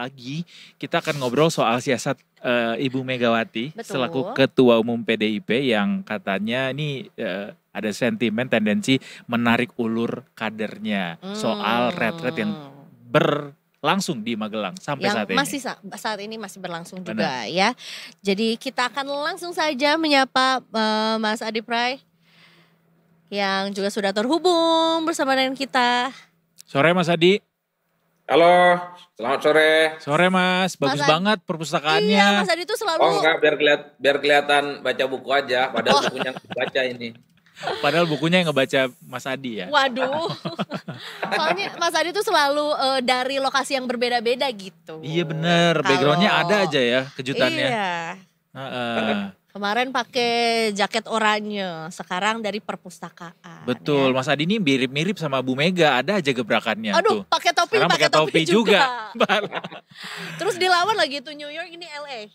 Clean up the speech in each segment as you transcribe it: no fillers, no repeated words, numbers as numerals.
lagi kita akan ngobrol soal siasat Ibu Megawati Betul. selaku Ketua Umum PDIP yang katanya ini ada sentimen tendensi menarik ulur kadernya soal retret yang berlangsung di Magelang sampai yang saat ini. masih saat ini masih berlangsung Benar. juga ya. Jadi kita akan langsung saja menyapa Mas Adi Pray yang juga sudah terhubung bersama dengan kita. Sore Mas Adi. Halo, selamat sore. Sore Mas, bagus Mas Adi. banget perpustakaannya. Iya, Mas Adi tuh selalu Oh enggak, biar kelihatan baca buku aja, padahal bukunya baca ini. Padahal bukunya yang ngebaca Mas Adi ya. waduh. Soalnya Mas Adi tuh selalu dari lokasi yang berbeda-beda gitu. Iya bener, backgroundnya Kalau- ada aja ya kejutannya. Iya. Heeh. Kemarin pakai jaket oranye, sekarang dari perpustakaan. Betul, ya. Mas Adi ini mirip-mirip sama Bu Mega, ada aja gebrakannya tuh. Aduh, pakai topi, Sekarang pakai topi juga. Terus dilawan lagi tuh New York, ini LA.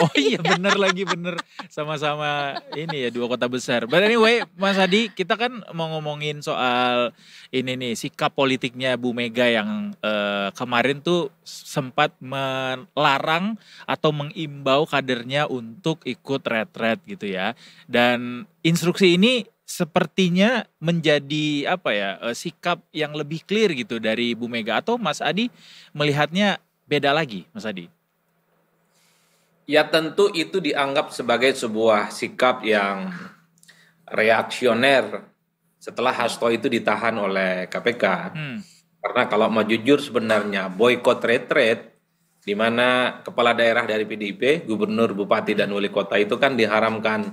Oh iya bener lagi, bener. Sama-sama ini ya, dua kota besar. But anyway, Mas Adi, kita kan mau ngomongin soal ini nih, sikap politiknya Bu Mega yang kemarin tuh sempat melarang atau mengimbau kadernya untuk ikut retret gitu ya. Dan instruksi ini sepertinya menjadi apa ya, sikap yang lebih clear gitu dari Bu Mega. Atau Mas Adi melihatnya beda lagi, Mas Adi? Ya tentu itu dianggap sebagai sebuah sikap yang reaksioner setelah Hasto itu ditahan oleh KPK. Karena kalau mau jujur sebenarnya boykot retret di mana kepala daerah dari PDIP, gubernur, bupati dan wali kota itu kan diharamkan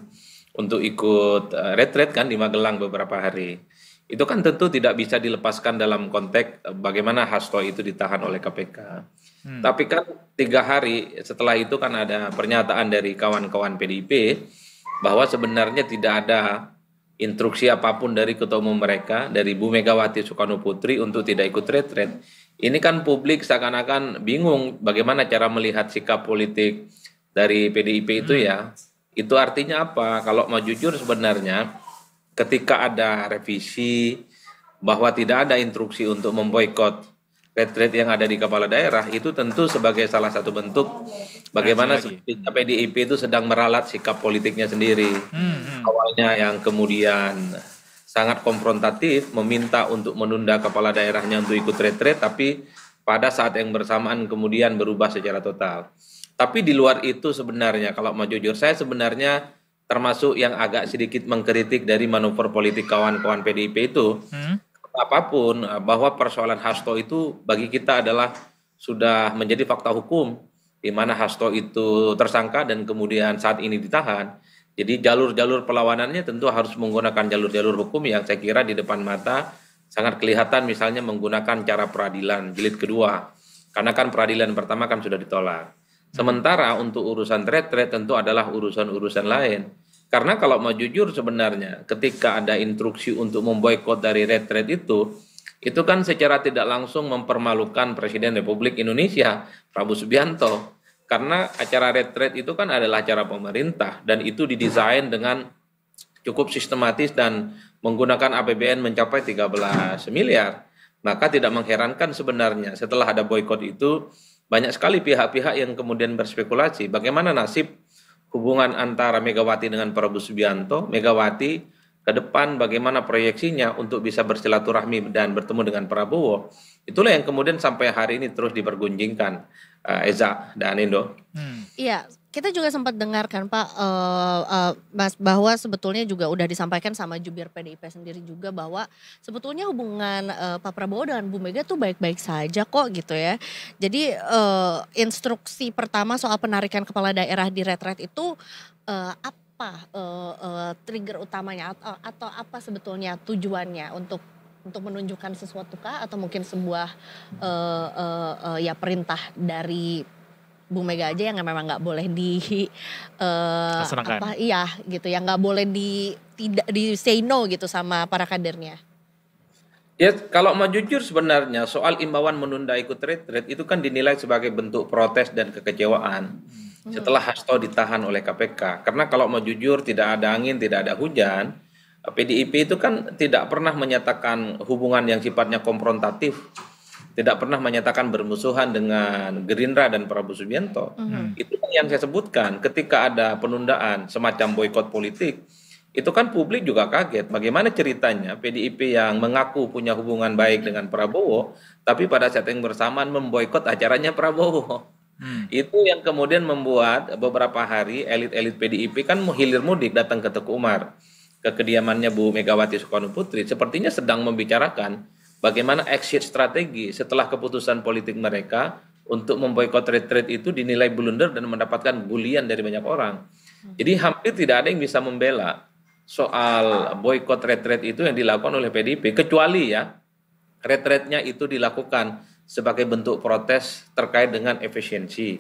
untuk ikut retret kan di Magelang beberapa hari. Itu kan tentu tidak bisa dilepaskan dalam konteks bagaimana Hasto itu ditahan oleh KPK. Tapi kan 3 hari setelah itu kan ada pernyataan dari kawan-kawan PDIP bahwa sebenarnya tidak ada instruksi apapun dari ketua umum mereka, dari Bu Megawati Soekarno Putri untuk tidak ikut retret. Ini kan publik seakan-akan bingung bagaimana cara melihat sikap politik dari PDIP itu ya. Itu artinya apa? Kalau mau jujur sebenarnya ketika ada revisi bahwa tidak ada instruksi untuk memboikot retret yang ada di kepala daerah, itu tentu sebagai salah satu bentuk bagaimana PDIP itu sedang meralat sikap politiknya sendiri. Awalnya yang kemudian sangat konfrontatif meminta untuk menunda kepala daerahnya untuk ikut retret, tapi pada saat yang bersamaan kemudian berubah secara total. Tapi di luar itu sebenarnya kalau mau jujur saya sebenarnya termasuk yang agak sedikit mengkritik dari manuver politik kawan-kawan PDIP itu. Apapun bahwa persoalan Hasto itu bagi kita adalah sudah menjadi fakta hukum di mana Hasto itu tersangka dan kemudian saat ini ditahan. Jadi jalur-jalur perlawanannya tentu harus menggunakan jalur-jalur hukum yang saya kira di depan mata sangat kelihatan, misalnya menggunakan cara peradilan jilid kedua. Karena kan peradilan pertama kan sudah ditolak. Sementara untuk urusan retret tentu adalah urusan-urusan lain. Karena kalau mau jujur sebenarnya ketika ada instruksi untuk memboikot dari retret itu kan secara tidak langsung mempermalukan Presiden Republik Indonesia Prabowo Subianto. Karena acara retret itu kan adalah acara pemerintah dan itu didesain dengan cukup sistematis dan menggunakan APBN mencapai 13 miliar. Maka tidak mengherankan sebenarnya setelah ada boikot itu banyak sekali pihak-pihak yang kemudian berspekulasi bagaimana nasib hubungan antara Megawati dengan Prabowo Subianto, Megawati ke depan bagaimana proyeksinya untuk bisa bersilaturahmi dan bertemu dengan Prabowo. Itulah yang kemudian sampai hari ini terus dipergunjingkan, Eza dan Indo. Iya, kita juga sempat dengarkan Pak, Mas, bahwa sebetulnya juga udah disampaikan sama jubir PDIP sendiri juga bahwa sebetulnya hubungan Pak Prabowo dengan Bu Mega tuh baik-baik saja kok gitu ya. Jadi instruksi pertama soal penarikan kepala daerah di retret itu apa trigger utamanya atau apa sebetulnya tujuannya untuk menunjukkan sesuatu kah atau mungkin sebuah ya perintah dari Bu Mega aja yang memang nggak boleh Laksanakan. iya gitu, yang nggak boleh tidak di say no gitu sama para kadernya. Ya kalau mau jujur sebenarnya soal imbauan menunda ikut retret itu kan dinilai sebagai bentuk protes dan kekecewaan setelah Hasto ditahan oleh KPK. Karena kalau mau jujur tidak ada angin, tidak ada hujan, PDIP itu kan tidak pernah menyatakan hubungan yang sifatnya konfrontatif tidak pernah menyatakan bermusuhan dengan Gerindra dan Prabowo Subianto. Itu kan yang saya sebutkan, ketika ada penundaan semacam boikot politik, itu kan publik juga kaget. Bagaimana ceritanya PDIP yang mengaku punya hubungan baik dengan Prabowo, tapi pada saat yang bersamaan memboikot acaranya Prabowo. Itu yang kemudian membuat beberapa hari elit-elit PDIP kan hilir mudik datang ke Teguh Umar, ke kediamannya Bu Megawati Soekarno Putri, sepertinya sedang membicarakan bagaimana exit strategi setelah keputusan politik mereka untuk memboikot retreat itu dinilai blunder dan mendapatkan bulian dari banyak orang. Jadi hampir tidak ada yang bisa membela soal boikot retreat itu yang dilakukan oleh PDIP, kecuali ya retreatnya itu dilakukan sebagai bentuk protes terkait dengan efisiensi.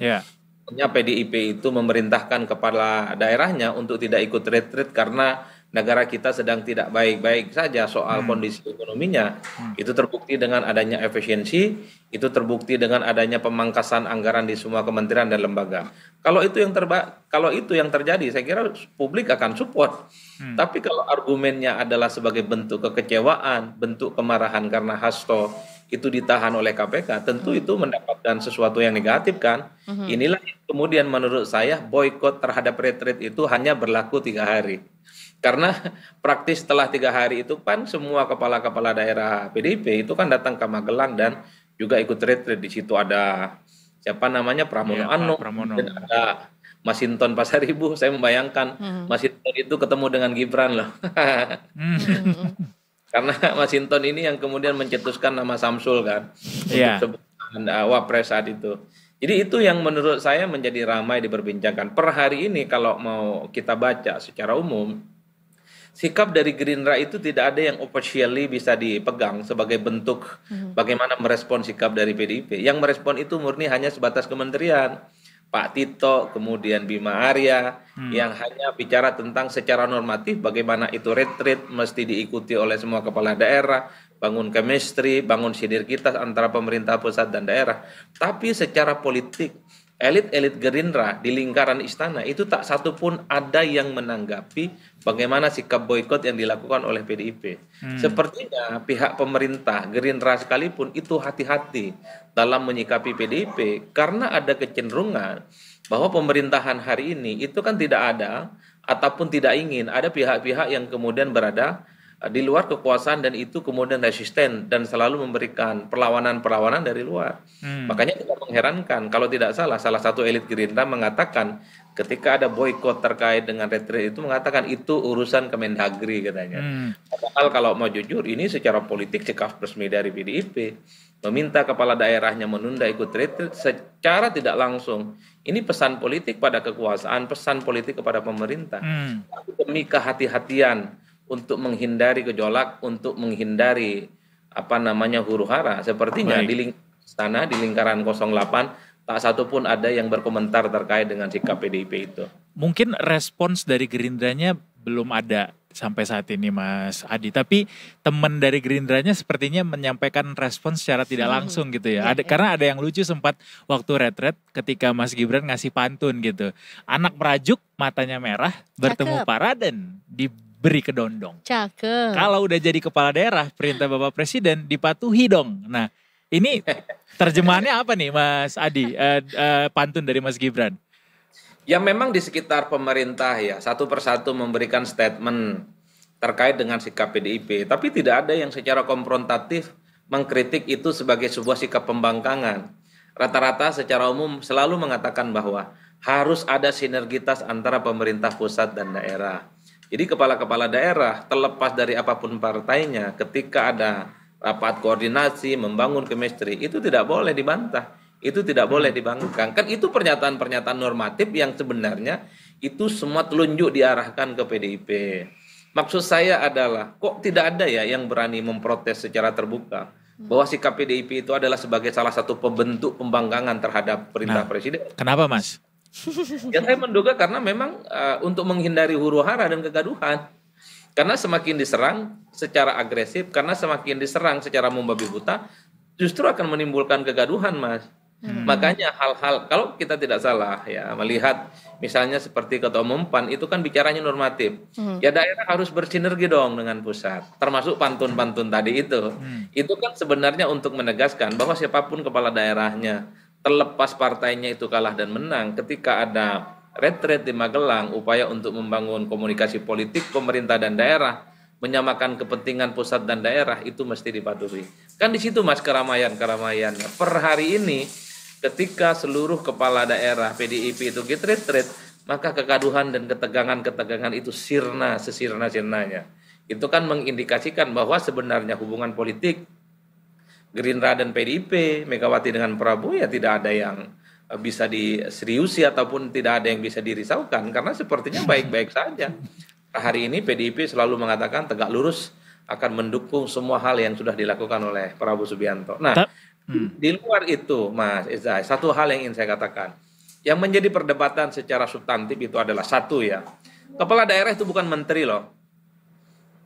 PDIP itu memerintahkan kepala daerahnya untuk tidak ikut retreat karena negara kita sedang tidak baik-baik saja soal kondisi ekonominya. Itu terbukti dengan adanya efisiensi, itu terbukti dengan adanya pemangkasan anggaran di semua kementerian dan lembaga. Kalau itu yang terjadi, saya kira publik akan support. Tapi kalau argumennya adalah sebagai bentuk kekecewaan, bentuk kemarahan karena hasto itu ditahan oleh KPK, tentu itu mendapatkan sesuatu yang negatif kan. Inilah yang kemudian menurut saya boikot terhadap retreat itu hanya berlaku 3 hari. Karena praktis setelah 3 hari itu kan semua kepala-kepala daerah PDIP itu kan datang ke Magelang dan juga ikut retreat. Di situ ada siapa namanya Pramono Anung, dan ada Masinton Pasaribu. Saya membayangkan Masinton itu ketemu dengan Gibran loh. Karena Masinton ini yang kemudian mencetuskan nama Samsul kan, untuk sebutan wapres saat itu. Jadi itu yang menurut saya menjadi ramai diperbincangkan. Per hari ini kalau mau kita baca secara umum, sikap dari Gerindra itu tidak ada yang officially bisa dipegang sebagai bentuk bagaimana merespon sikap dari PDIP. Yang merespon itu murni hanya sebatas kementerian. Pak Tito, kemudian Bima Arya, yang hanya bicara tentang secara normatif bagaimana itu retreat mesti diikuti oleh semua kepala daerah, bangun chemistry, bangun sinergitas antara pemerintah pusat dan daerah. Tapi secara politik, elit-elit Gerindra di lingkaran istana itu tak satu pun ada yang menanggapi bagaimana sikap boikot yang dilakukan oleh PDIP. Sepertinya pihak pemerintah, Gerindra sekalipun itu hati-hati dalam menyikapi PDIP karena ada kecenderungan bahwa pemerintahan hari ini itu kan tidak ada ataupun tidak ingin ada pihak-pihak yang kemudian berada di luar kekuasaan dan itu kemudian resisten dan selalu memberikan perlawanan-perlawanan dari luar. Makanya tidak mengherankan kalau tidak salah satu elit Gerindra mengatakan ketika ada boikot terkait dengan retreat itu mengatakan itu urusan Kemendagri katanya. Padahal kalau mau jujur ini secara politik sikap resmi dari PDIP meminta kepala daerahnya menunda ikut retreat secara tidak langsung. Ini pesan politik pada kekuasaan, pesan politik kepada pemerintah. Tapi demi kehati-hatian untuk menghindari gejolak, untuk menghindari huru-hara. Sepertinya di lingkaran istana, di lingkaran 08, tak satu pun ada yang berkomentar terkait dengan sikap PDIP itu. Mungkin respons dari Gerindranya belum ada sampai saat ini Mas Adi, tapi teman dari Gerindranya sepertinya menyampaikan respons secara tidak langsung gitu ya. Karena ada yang lucu sempat waktu retret ketika Mas Gibran ngasih pantun gitu. Anak merajuk, matanya merah, bertemu Pak Raden, beri kedondong. Cakep. Kalau udah jadi kepala daerah, perintah Bapak Presiden dipatuhi dong. Nah, ini terjemahannya apa nih Mas Adi, pantun dari Mas Gibran? Ya memang di sekitar pemerintah ya, satu persatu memberikan statement terkait dengan sikap PDIP. Tapi tidak ada yang secara konfrontatif mengkritik itu sebagai sebuah sikap pembangkangan. Rata-rata secara umum selalu mengatakan bahwa harus ada sinergitas antara pemerintah pusat dan daerah. Jadi kepala-kepala daerah terlepas dari apapun partainya ketika ada rapat koordinasi membangun chemistry itu tidak boleh dibantah, itu tidak boleh dibangkang. Kan itu pernyataan-pernyataan normatif yang sebenarnya itu semua telunjuk diarahkan ke PDIP. Maksud saya adalah kok tidak ada ya yang berani memprotes secara terbuka bahwa sikap PDIP itu adalah sebagai salah satu pembentuk pembangkangan terhadap perintah Presiden. Kenapa Mas? Ya saya menduga karena memang untuk menghindari huru-hara dan kegaduhan. Karena semakin diserang secara agresif, karena semakin diserang secara membabi buta, justru akan menimbulkan kegaduhan Mas. Makanya hal-hal, kalau kita tidak salah ya melihat misalnya seperti Ketua Umum PAN itu kan bicaranya normatif. Ya daerah harus bersinergi dong dengan pusat. Termasuk pantun-pantun tadi itu. Itu kan sebenarnya untuk menegaskan bahwa siapapun kepala daerahnya, terlepas partainya itu kalah dan menang, ketika ada retret di Magelang, upaya untuk membangun komunikasi politik pemerintah dan daerah, menyamakan kepentingan pusat dan daerah, itu mesti dipatuhi. Kan di situ Mas keramaian-keramaiannya. Per hari ini ketika seluruh kepala daerah PDIP itu get retret, maka kegaduhan dan ketegangan-ketegangan itu sirna sesirna-sirnanya. Itu kan mengindikasikan bahwa sebenarnya hubungan politik Gerindra dan PDIP, Megawati dengan Prabowo ya tidak ada yang bisa diseriusi ataupun tidak ada yang bisa dirisaukan karena sepertinya baik-baik saja. Hari ini PDIP selalu mengatakan tegak lurus akan mendukung semua hal yang sudah dilakukan oleh Prabowo Subianto. Nah, di luar itu Mas Eza, satu hal yang ingin saya katakan. Yang menjadi perdebatan secara substantif itu adalah satu ya. Kepala daerah itu bukan menteri loh.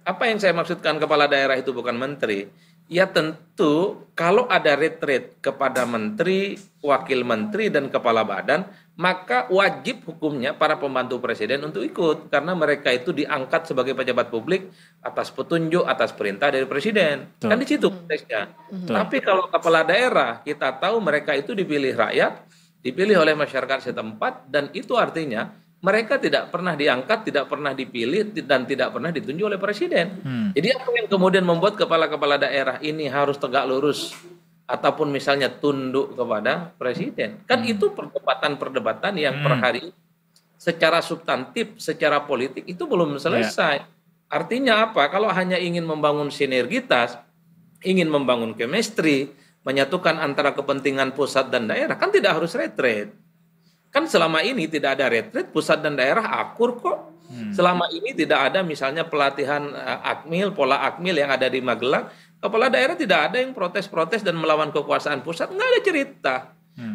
Apa yang saya maksudkan kepala daerah itu bukan menteri? Ya tentu kalau ada retret kepada menteri, wakil menteri, dan kepala badan, maka wajib hukumnya para pembantu presiden untuk ikut. Karena mereka itu diangkat sebagai pejabat publik atas petunjuk, atas perintah dari presiden. Betul. Kan di situ konteksnya. Tapi kalau kepala daerah, kita tahu mereka itu dipilih rakyat, dipilih oleh masyarakat setempat, dan itu artinya mereka tidak pernah diangkat, tidak pernah dipilih, dan tidak pernah ditunjuk oleh presiden. Jadi apa yang kemudian membuat kepala-kepala daerah ini harus tegak lurus ataupun misalnya tunduk kepada presiden? Kan itu perdebatan-perdebatan yang per hari secara substantif, secara politik itu belum selesai. Artinya apa? Kalau hanya ingin membangun sinergitas, ingin membangun chemistry, menyatukan antara kepentingan pusat dan daerah, kan tidak harus retret. Kan selama ini tidak ada retret, pusat dan daerah akur kok. Selama ini tidak ada misalnya pelatihan akmil, pola akmil yang ada di Magelang. Kepala daerah tidak ada yang protes-protes dan melawan kekuasaan pusat, nggak ada cerita.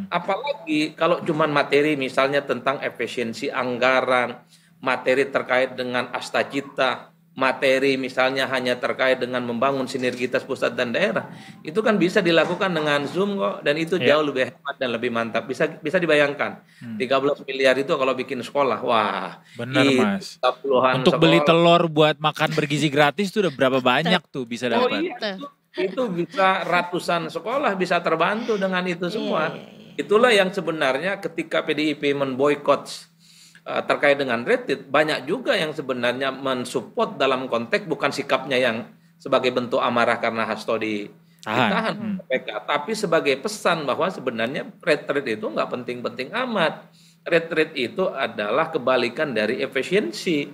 Apalagi kalau cuma materi misalnya tentang efisiensi anggaran, materi terkait dengan astacita, materi misalnya hanya terkait dengan membangun sinergitas pusat dan daerah, itu kan bisa dilakukan dengan Zoom kok, dan itu jauh lebih hemat dan lebih mantap. Bisa dibayangkan 13 miliar itu kalau bikin sekolah, wah bener Mas. Untuk sekolah. Beli telur buat makan bergizi gratis itu udah berapa banyak tuh bisa dapat. Itu bisa ratusan sekolah bisa terbantu dengan itu semua. Itulah yang sebenarnya ketika PDIP memboikot terkait dengan retret, banyak juga yang sebenarnya mensupport dalam konteks bukan sikapnya yang sebagai bentuk amarah karena Hasto ditahan KPK, tapi sebagai pesan bahwa sebenarnya retret itu nggak penting-penting amat. Retret itu adalah kebalikan dari efisiensi.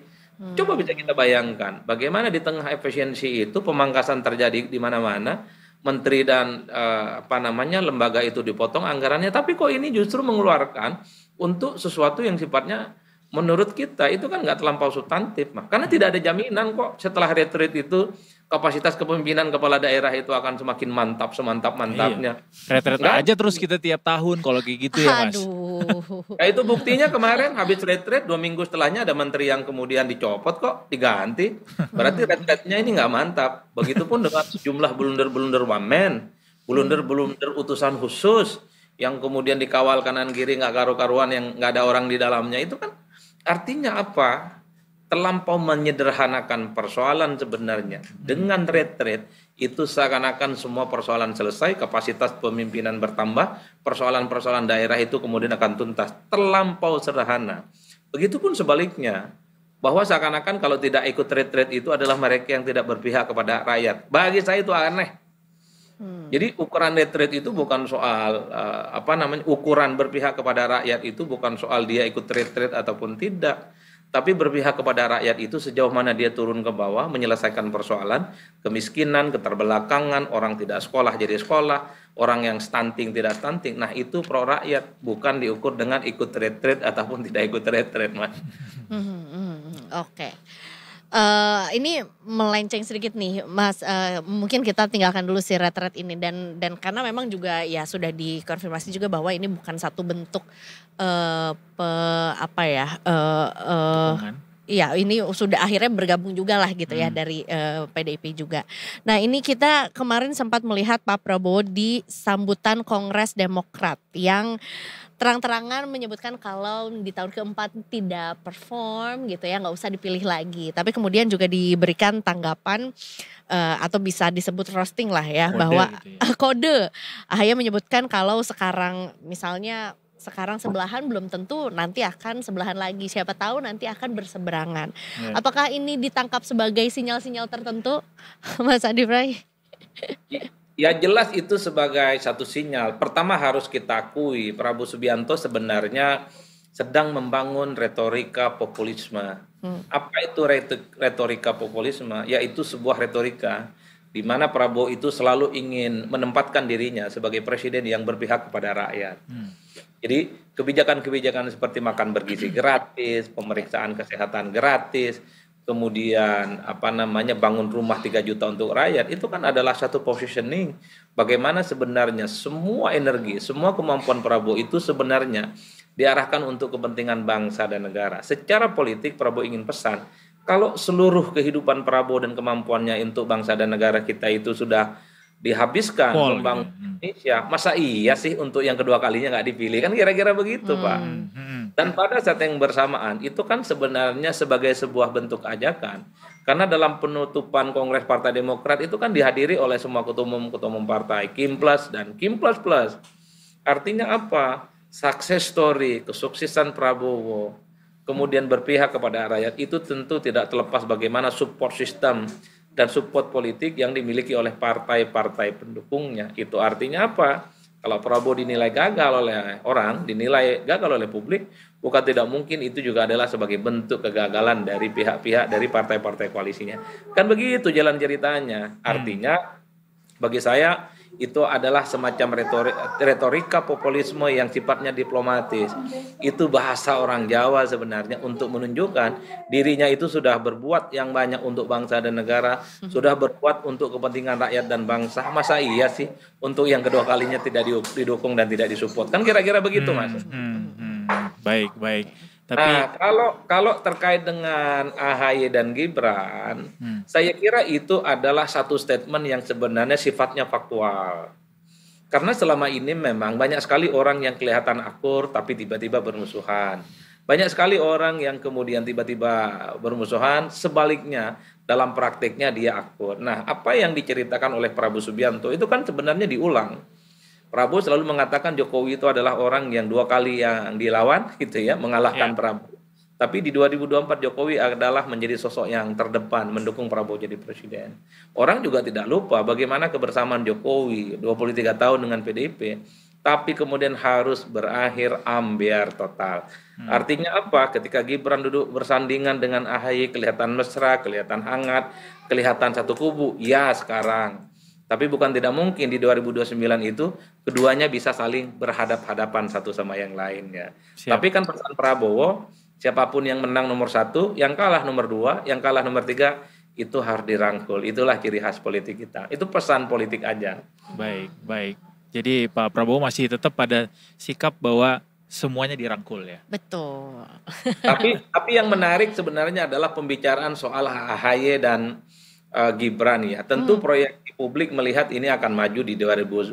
Coba bisa kita bayangkan bagaimana di tengah efisiensi itu pemangkasan terjadi di mana-mana, menteri dan lembaga itu dipotong anggarannya, tapi kok ini justru mengeluarkan untuk sesuatu yang sifatnya menurut kita itu kan nggak terlampau substantif, karena tidak ada jaminan kok setelah retret itu kapasitas kepemimpinan kepala daerah itu akan semakin mantap semantap-mantapnya. Retret aja terus kita tiap tahun kalau kayak gitu ya Mas. Ya itu buktinya kemarin habis retret 2 minggu setelahnya ada menteri yang kemudian dicopot kok, diganti. Berarti retretnya ini nggak mantap. Begitupun dengan sejumlah blunder-blunder wamen, blunder-blunder utusan khusus yang kemudian dikawal kanan kiri nggak karu-karuan yang nggak ada orang di dalamnya, itu kan artinya apa? Terlampau menyederhanakan persoalan sebenarnya. Dengan retret itu seakan-akan semua persoalan selesai, kapasitas pemimpinan bertambah, persoalan-persoalan daerah itu kemudian akan tuntas. Terlampau sederhana. Begitupun sebaliknya, bahwa seakan-akan kalau tidak ikut retret itu adalah mereka yang tidak berpihak kepada rakyat. Bagi saya itu aneh. Jadi ukuran retret itu bukan soal ukuran berpihak kepada rakyat itu bukan soal dia ikut retret ataupun tidak, tapi berpihak kepada rakyat itu sejauh mana dia turun ke bawah menyelesaikan persoalan kemiskinan, keterbelakangan, orang tidak sekolah jadi sekolah, orang yang stunting tidak stunting. Nah itu pro rakyat, bukan diukur dengan ikut retret ataupun tidak ikut retret, Mas. Oke. Ini melenceng sedikit nih Mas, mungkin kita tinggalkan dulu si retret ini dan karena memang juga ya sudah dikonfirmasi juga bahwa ini bukan satu bentuk ya ini sudah akhirnya bergabung juga lah gitu ya dari PDIP juga. Nah ini kita kemarin sempat melihat Pak Prabowo di sambutan Kongres Demokrat yang terang-terangan menyebutkan kalau di tahun keempat tidak perform gitu ya, nggak usah dipilih lagi. Tapi kemudian juga diberikan tanggapan atau bisa disebut roasting lah ya, Kode bahwa gitu ya. kode. AHY menyebutkan kalau sekarang misalnya sekarang sebelahan belum tentu nanti akan sebelahan lagi. Siapa tahu nanti akan berseberangan. Ya. Apakah ini ditangkap sebagai sinyal-sinyal tertentu, Mas Adi Pray? Ya jelas itu sebagai satu sinyal. Pertama harus kita akui Prabowo Subianto sebenarnya sedang membangun retorika populisme. Apa itu retorika populisme? Yaitu sebuah retorika di mana Prabowo itu selalu ingin menempatkan dirinya sebagai presiden yang berpihak kepada rakyat. Jadi kebijakan-kebijakan seperti makan bergizi gratis, pemeriksaan kesehatan gratis, kemudian bangun rumah 3 juta untuk rakyat, itu kan adalah satu positioning bagaimana sebenarnya semua energi, semua kemampuan Prabowo itu sebenarnya diarahkan untuk kepentingan bangsa dan negara. Secara politik Prabowo ingin pesan, kalau seluruh kehidupan Prabowo dan kemampuannya untuk bangsa dan negara kita itu sudah dihabiskan membangun Indonesia, masa iya sih untuk yang kedua kalinya nggak dipilih, kan kira-kira begitu Pak. Dan pada saat yang bersamaan itu kan sebenarnya sebagai sebuah bentuk ajakan, karena dalam penutupan Kongres Partai Demokrat itu kan dihadiri oleh semua ketua umum partai, Kim Plus dan Kim Plus Plus. Artinya apa? Success story, kesuksesan Prabowo, kemudian berpihak kepada rakyat itu tentu tidak terlepas bagaimana support system dan support politik yang dimiliki oleh partai-partai pendukungnya. Itu artinya apa? Kalau Prabowo dinilai gagal oleh orang, dinilai gagal oleh publik, bukan tidak mungkin itu juga adalah sebagai bentuk kegagalan dari pihak-pihak dari partai-partai koalisinya. Kan begitu jalan ceritanya. Artinya bagi saya itu adalah semacam retorika populisme yang sifatnya diplomatis. Itu bahasa orang Jawa sebenarnya untuk menunjukkan dirinya itu sudah berbuat yang banyak untuk bangsa dan negara, sudah berbuat untuk kepentingan rakyat dan bangsa. Masa iya sih untuk yang kedua kalinya tidak didukung dan tidak disupport? Kan kira-kira begitu, Mas. Baik. Tapi Nah, kalau terkait dengan AHY dan Gibran, saya kira itu adalah satu statement yang sebenarnya sifatnya faktual. Karena selama ini memang banyak sekali orang yang kelihatan akur tapi tiba-tiba bermusuhan. Banyak sekali orang yang kemudian tiba-tiba bermusuhan, sebaliknya dalam praktiknya dia akur. Nah, apa yang diceritakan oleh Prabowo Subianto itu kan sebenarnya diulang. Prabowo selalu mengatakan Jokowi itu adalah orang yang 2 kali yang dilawan gitu ya, mengalahkan Prabowo. Tapi di 2024 Jokowi adalah menjadi sosok yang terdepan mendukung Prabowo jadi presiden. Orang juga tidak lupa bagaimana kebersamaan Jokowi 23 tahun dengan PDIP, tapi kemudian harus berakhir ambiar total. Artinya apa? Ketika Gibran duduk bersandingan dengan AHY kelihatan mesra, kelihatan hangat, kelihatan satu kubu. Ya sekarang. Tapi bukan tidak mungkin di 2029 itu keduanya bisa saling berhadap-hadapan satu sama yang lainnya. Tapi kan pesan Prabowo, siapapun yang menang nomor 1, yang kalah nomor 2, yang kalah nomor 3, itu harus dirangkul. Itulah ciri khas politik kita. Itu pesan politik aja. Baik. Jadi Pak Prabowo masih tetap pada sikap bahwa semuanya dirangkul ya. Betul. Tapi yang menarik sebenarnya adalah pembicaraan soal AHY dan Gibran ya. Tentu proyek publik melihat ini akan maju di 2029.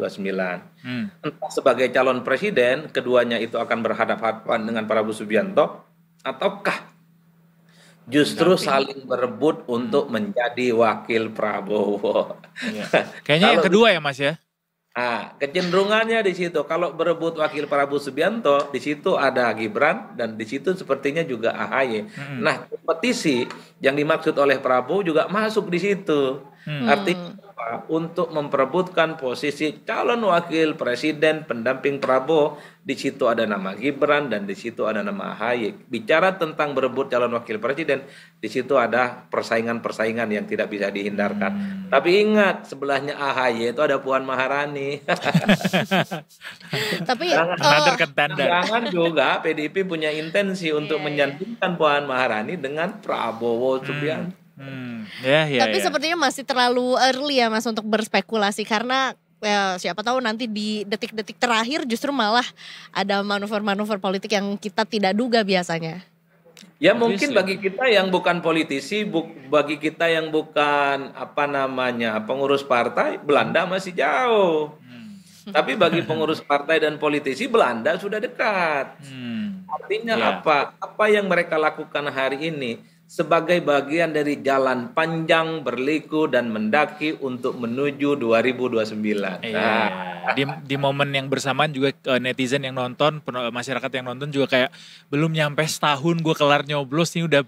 Entah sebagai calon presiden, keduanya itu akan berhadapan dengan Prabowo Subianto, ataukah justru saling berebut untuk menjadi wakil Prabowo. Kayaknya yang kedua ya Mas ya. Nah, kecenderungannya di situ. Kalau berebut wakil Prabowo Subianto, di situ ada Gibran dan di situ sepertinya juga AHY. Nah, kompetisi yang dimaksud oleh Prabowo juga masuk di situ. Artinya apa? Untuk memperebutkan posisi calon wakil presiden pendamping Prabowo, di situ ada nama Gibran dan di situ ada nama AHY. Bicara tentang berebut calon wakil presiden, di situ ada persaingan-persaingan yang tidak bisa dihindarkan. Tapi ingat, sebelahnya AHY itu ada Puan Maharani. Tapi jangan juga PDIP punya intensi untuk menyandingkan Puan Maharani dengan Prabowo Subianto. Tapi sepertinya masih terlalu early ya Mas untuk berspekulasi, karena siapa tahu nanti di detik-detik terakhir justru malah ada manuver-manuver politik yang kita tidak duga biasanya. Ya mungkin bagi kita yang bukan politisi, bagi kita yang bukan pengurus partai, Belanda masih jauh. Tapi bagi pengurus partai dan politisi, Belanda sudah dekat. Artinya apa? Apa yang mereka lakukan hari ini sebagai bagian dari jalan panjang berliku dan mendaki untuk menuju 2029. Di momen yang bersamaan juga netizen yang nonton, masyarakat yang nonton juga kayak belum nyampe setahun gue kelar nyoblos nih udah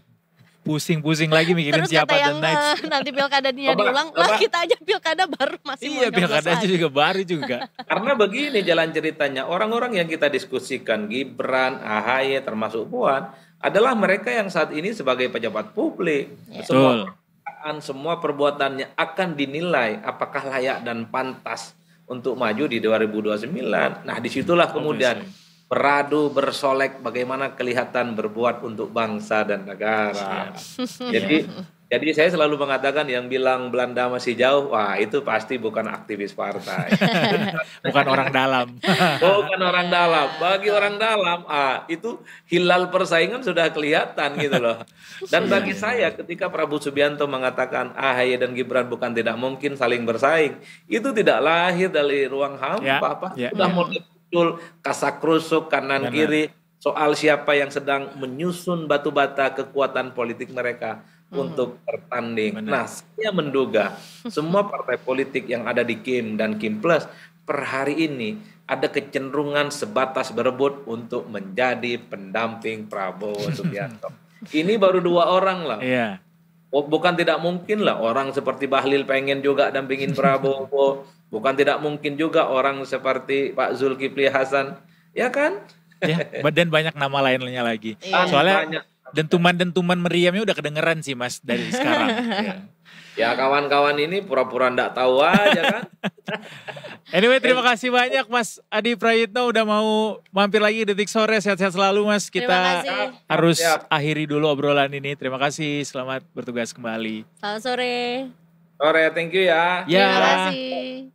pusing-pusing lagi mikirin Terus siapa kata yang dan next. nanti pilkadanya diulang, lah kita aja pilkada baru masih mau nyoblos pilkada aja lagi. juga baru juga. Karena begini jalan ceritanya, orang-orang yang kita diskusikan, Gibran, AHY termasuk Puan, adalah mereka yang saat ini sebagai pejabat publik. Semua perbuatannya akan dinilai apakah layak dan pantas untuk maju di 2029. Nah disitulah kemudian beradu, bersolek bagaimana kelihatan berbuat untuk bangsa dan negara. Jadi saya selalu mengatakan yang bilang Belanda masih jauh, wah itu pasti bukan aktivis partai. Bukan orang dalam. Bukan orang dalam. Bagi orang dalam, itu hilal persaingan sudah kelihatan gitu loh. Dan bagi saya ketika Prabowo Subianto mengatakan AHY dan Gibran bukan tidak mungkin saling bersaing, itu tidak lahir dari ruang hampa. Sudah mulai muncul kasakrusuk kanan kiri soal siapa yang sedang menyusun batu bata kekuatan politik mereka untuk bertanding. Nah, saya menduga semua partai politik yang ada di Kim dan Kim Plus per hari ini ada kecenderungan sebatas berebut untuk menjadi pendamping Prabowo Subianto. Ini baru 2 orang lah. Bukan tidak mungkin lah orang seperti Bahlil pengen juga dampingin Prabowo. Bukan tidak mungkin juga orang seperti Pak Zulkifli Hasan. Ya kan? Dan banyak nama lainnya lagi. Soalnya dentuman-dentuman meriamnya udah kedengeran sih Mas dari sekarang. Ya kawan-kawan ini pura-pura nggak tahu aja kan. Anyway terima kasih banyak Mas Adi Prayitno udah mau mampir lagi Detik Sore. Sehat-sehat selalu Mas. Kita harus akhiri dulu obrolan ini. Terima kasih. Selamat bertugas kembali. Selamat sore. Sore, thank you ya. Terima kasih.